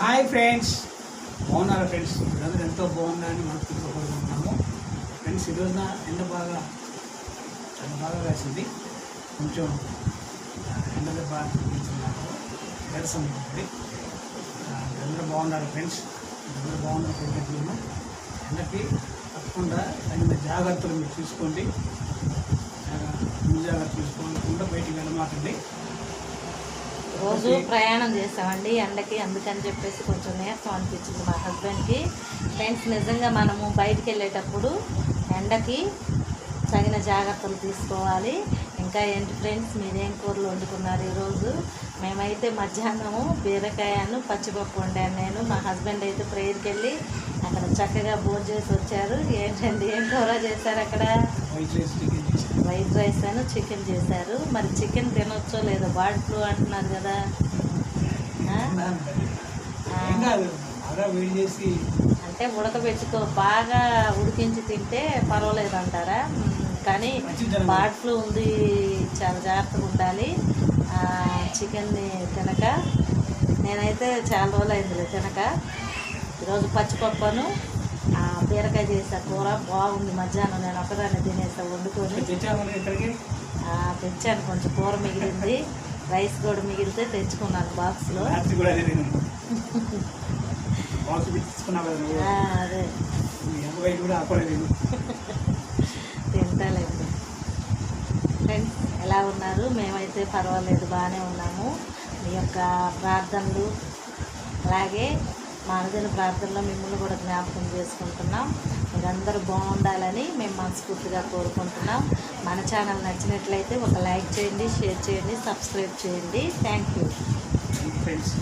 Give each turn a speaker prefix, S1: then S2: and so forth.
S1: Hi friends, బాగున్నారా friends? మీరందరూ ఎంతో బాగున్నారని మనం కోరుకుంటున్నాము. ఫ్రెండ్స్, ఈరోజున ఎండ చాలా బాగా కాసింది. కొంచెం ఎండలు బాగా చూపించినాము, నీరసం ఉంటుంది. అందరూ బాగున్నారు ఫ్రెండ్స్, అందరూ బాగున్నారు కోరుకుంటున్నాము. ఎండకి తప్పకుండా తగిన జాగ్రత్తలు మీరు తీసుకోండి. ముందు జాగ్రత్తలు తీసుకోకుండా బయటికి వెళ్ళమాకండి.
S2: రోజు ప్రయాణం చేసామండి ఎండకి, అందుకని చెప్పేసి కొంచెం నీరసం అనిపించింది మా హస్బెండ్కి. ఫ్రెండ్స్, నిజంగా మనము బయటికి వెళ్ళేటప్పుడు ఎండకి తగిన జాగ్రత్తలు తీసుకోవాలి. ఇంకా ఏంటి ఫ్రెండ్స్, మీరేం కూరలు వండుకున్నారు ఈరోజు? మేమైతే మధ్యాహ్నము బీరకాయను పచ్చిపప్పు వండాను నేను. మా హస్బెండ్ అయితే ప్రేయర్కి వెళ్ళి అక్కడ చక్కగా భోజనం చేసి వచ్చారు. ఏంటండి, ఏం కూర చేశారు అక్కడ? వైట్ రైస్ అని చికెన్ చేశారు. మరి చికెన్ తినొచ్చో లేదో, బర్డ్ ఫ్లూ అంటున్నారు కదా. అంటే ఉడకబెట్టుకో, బాగా ఉడికించి తింటే పర్వాలేదు అంటారా? కానీ బర్డ్ ఫ్లూ ఉంది, చాలా జాగ్రత్తగా ఉండాలి చికెన్ని తినక. నేనైతే చాలా రోజులు అయింది తినక. ఈరోజు పచ్చిపప్పును బీరకాయ చేసా, కూర బాగుంది. మధ్యాహ్నం నేను ఒకదాన్ని తినేసా వండుకొని. తెచ్చాను, కొంచెం కూర మిగిలింది, రైస్ కూడా మిగిలితే తెచ్చుకున్నాను బాక్స్లో. అదే తింటాలేదు. ఫ్రెండ్స్, ఎలా ఉన్నారు? మేమైతే పర్వాలేదు, బాగానే ఉన్నాము. మీ యొక్క ప్రార్థనలు, అలాగే మా అనుదిన ప్రార్థనలో మిమ్మల్ని కూడా జ్ఞాపకం చేసుకుంటున్నాం. మీరందరూ బాగుండాలని మేము మనస్ఫూర్తిగా కోరుకుంటున్నాం. మన ఛానల్ నచ్చినట్లయితే ఒక లైక్ చేయండి, షేర్ చేయండి, సబ్స్క్రైబ్ చేయండి. Thank you
S1: friends.